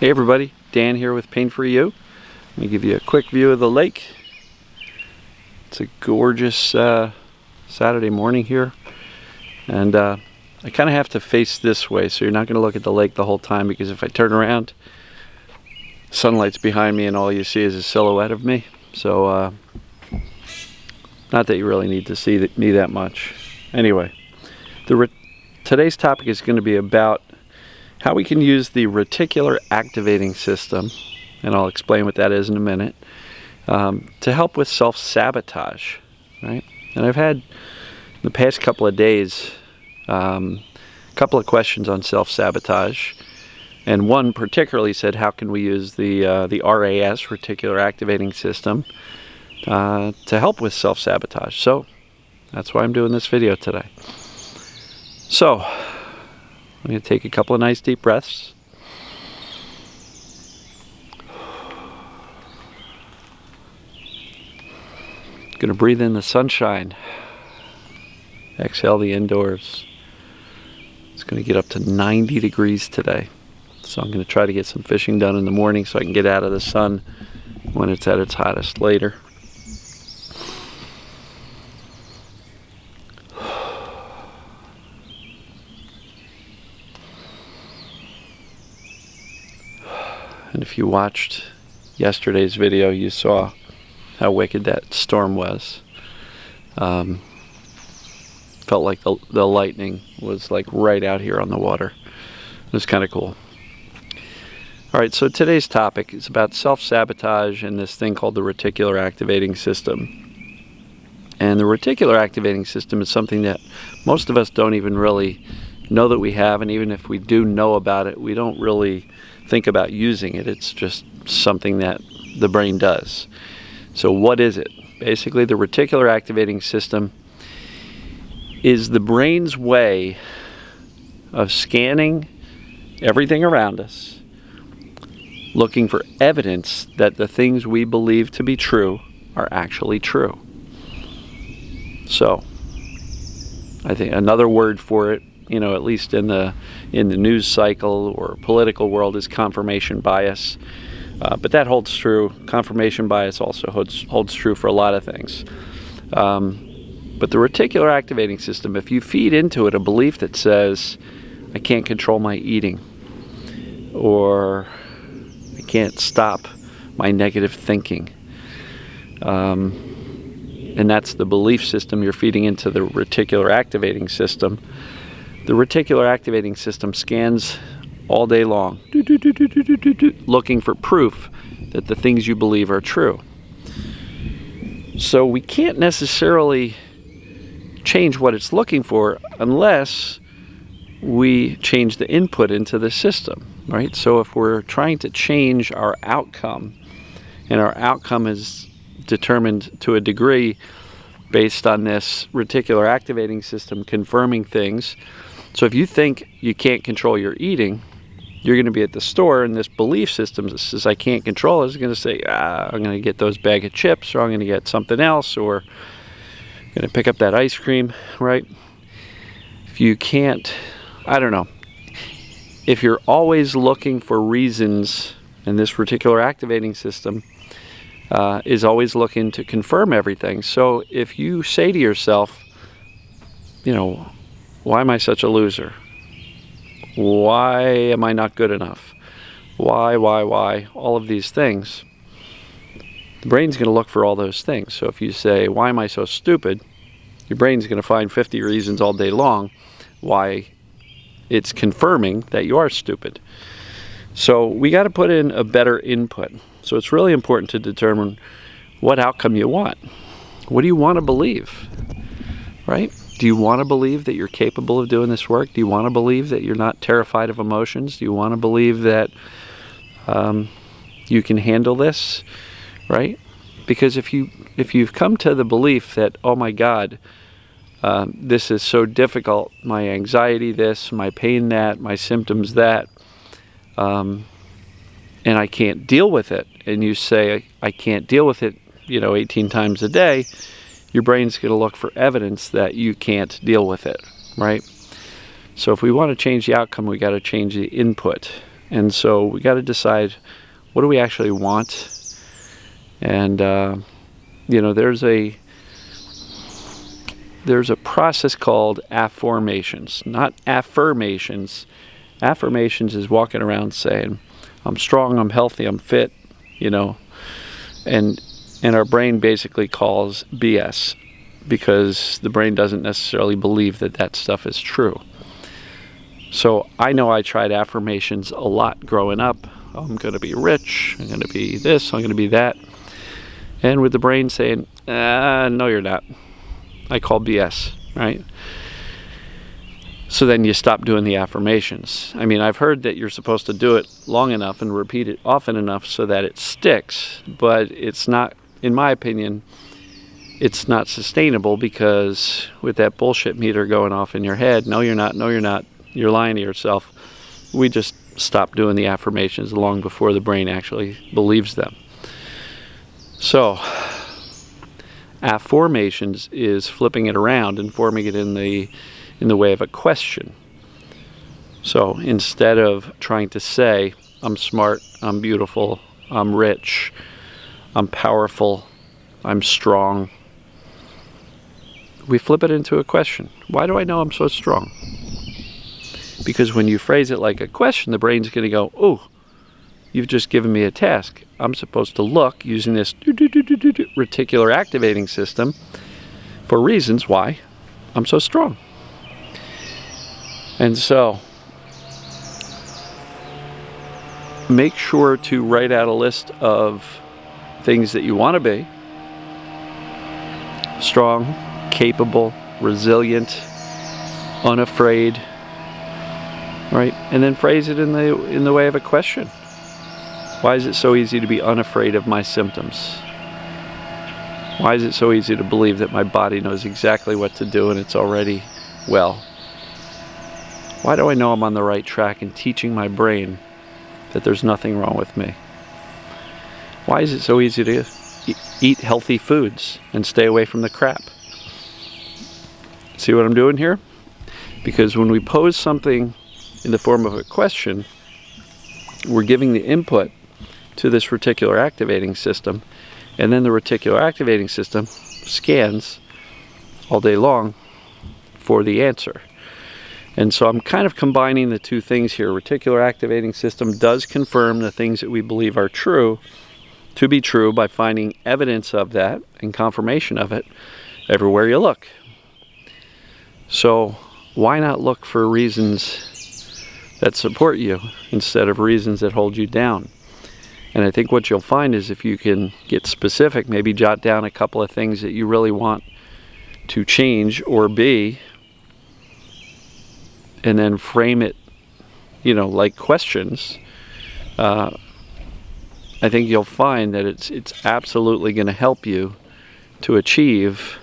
Hey everybody, Dan here with Pain For You. Let me give you a quick view of the lake. It's a gorgeous Saturday morning here, and I kind of have to face this way, so you're not going to look at the lake the whole time, because if I turn around, sunlight's behind me and all you see is a silhouette of me. So not that you really need to see me that much. Anyway, today's topic is going to be about how we can use the reticular activating system, and I'll explain what that is in a minute, to help with self-sabotage, right? And I've had the past couple of days a couple of questions on self-sabotage, and one particularly said, how can we use the RAS, reticular activating system, to help with self-sabotage? So that's why I'm doing this video today. So I'm going to take a couple of nice deep breaths. Going to breathe in the sunshine. Exhale the indoors. It's going to get up to 90 degrees today. So I'm going to try to get some fishing done in the morning so I can get out of the sun when it's at its hottest later. And if you watched yesterday's video, you saw how wicked that storm was. Felt like the lightning was like right out here on the water. It was kind of cool. Alright, so today's topic is about self-sabotage and this thing called the reticular activating system. And the reticular activating system is something that most of us don't even really know that we have, and even if we do know about it, we don't really think about using it. It's just something that the brain does. So what is it? Basically, the reticular activating system is the brain's way of scanning everything around us, looking for evidence that the things we believe to be true are actually true. So I think another word for it, at least in the news cycle or political world, is confirmation bias. But that holds true. Confirmation bias also holds true for a lot of things. But the reticular activating system, if you feed into it a belief that says, I can't control my eating, or I can't stop my negative thinking, and that's the belief system you're feeding into the reticular activating system. The reticular activating system scans all day long, looking for proof that the things you believe are true. So we can't necessarily change what it's looking for unless we change the input into the system, right? So if we're trying to change our outcome, and our outcome is determined to a degree based on this reticular activating system confirming things. So if you think you can't control your eating, you're going to be at the store, and this belief system that says I can't control it is going to say, I'm going to get those bag of chips, or I'm going to get something else, or I'm going to pick up that ice cream, right? If you can't, I don't know. If you're always looking for reasons, and this reticular activating system is always looking to confirm everything. So if you say to yourself, why am I such a loser? Why am I not good enough? Why? All of these things. The brain's going to look for all those things. So if you say, why am I so stupid? Your brain's going to find 50 reasons all day long why it's confirming that you are stupid. So we got to put in a better input. So it's really important to determine what outcome you want. What do you want to believe? Right? Do you want to believe that you're capable of doing this work? Do you want to believe that you're not terrified of emotions? Do you want to believe that you can handle this? Right? Because if you've come to the belief that, oh my God, this is so difficult, my anxiety this, my pain that, my symptoms that, and I can't deal with it, and you say, I can't deal with it, 18 times a day, your brain's going to look for evidence that you can't deal with it, right? So if we want to change the outcome, we got to change the input. And so we got to decide, what do we actually want? And there's a process called affirmations, not affirmations. Affirmations is walking around saying, I'm strong, I'm healthy, I'm fit, and our brain basically calls BS, because the brain doesn't necessarily believe that stuff is true. So I know I tried affirmations a lot growing up. I'm going to be rich, I'm going to be this, I'm going to be that. And with the brain saying, no you're not. I call BS, right? So then you stop doing the affirmations. I mean, I've heard that you're supposed to do it long enough and repeat it often enough so that it sticks, but it's not, in my opinion, it's not sustainable, because with that bullshit meter going off in your head, no you're not, no you're not, you're lying to yourself, we just stop doing the affirmations long before the brain actually believes them. So affirmations is flipping it around and forming it in the way of a question. So instead of trying to say, I'm smart, I'm beautiful, I'm rich, I'm powerful, I'm strong, we flip it into a question. Why do I know I'm so strong? Because when you phrase it like a question, the brain's going to go, oh, you've just given me a task. I'm supposed to look using this reticular activating system for reasons why I'm so strong. And so make sure to write out a list of things that you want to be: strong, capable, resilient, unafraid, right? And then phrase it in the way of a question. Why is it so easy to be unafraid of my symptoms? Why is it so easy to believe that my body knows exactly what to do and it's already well? Why do I know I'm on the right track in teaching my brain that there's nothing wrong with me? Why is it so easy to eat healthy foods and stay away from the crap? See what I'm doing here? Because when we pose something in the form of a question, we're giving the input to this reticular activating system, and then the reticular activating system scans all day long for the answer. And so I'm kind of combining the two things here. Reticular activating system does confirm the things that we believe are true to be true by finding evidence of that and confirmation of it everywhere you look. So why not look for reasons that support you instead of reasons that hold you down? And I think what you'll find is, if you can get specific, maybe jot down a couple of things that you really want to change or be, and then frame it, like questions, I think you'll find that it's absolutely going to help you to achieve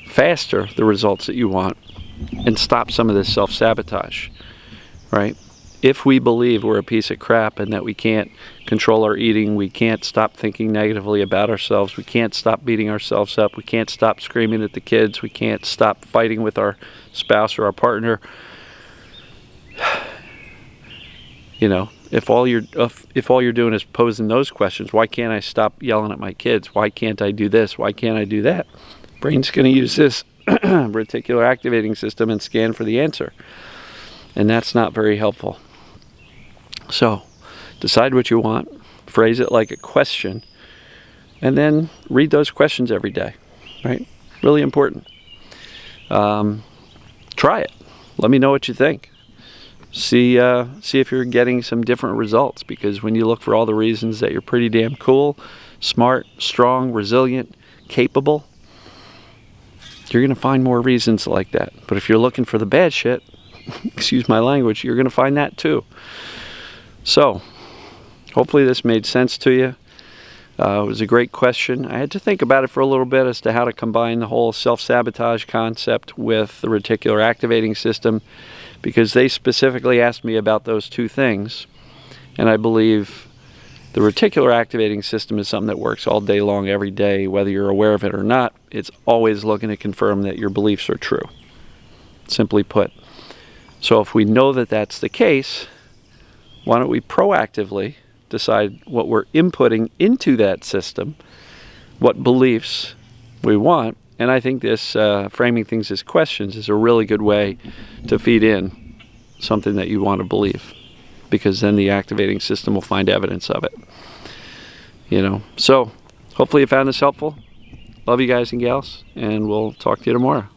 faster the results that you want and stop some of this self-sabotage, right? If we believe we're a piece of crap and that we can't control our eating, we can't stop thinking negatively about ourselves, we can't stop beating ourselves up, we can't stop screaming at the kids, we can't stop fighting with our spouse or our partner, if all you're doing is posing those questions, why can't I stop yelling at my kids? Why can't I do this? Why can't I do that? Brain's going to use this reticular activating system and scan for the answer. And that's not very helpful. So, decide what you want, phrase it like a question, and then read those questions every day, right? Really important. Try it. Let me know what you think. See if you're getting some different results, because when you look for all the reasons that you're pretty damn cool, smart, strong, resilient, capable, you're going to find more reasons like that. But if you're looking for the bad shit, excuse my language, you're going to find that too. So, hopefully this made sense to you. It was a great question. I had to think about it for a little bit as to how to combine the whole self-sabotage concept with the reticular activating system, because they specifically asked me about those two things. And I believe the reticular activating system is something that works all day long, every day, whether you're aware of it or not. It's always looking to confirm that your beliefs are true, simply put. So if we know that that's the case, why don't we proactively decide what we're inputting into that system, what beliefs we want. And I think this framing things as questions is a really good way to feed in something that you want to believe, because then the activating system will find evidence of it. You know, so hopefully you found this helpful. Love you guys and gals, and we'll talk to you tomorrow.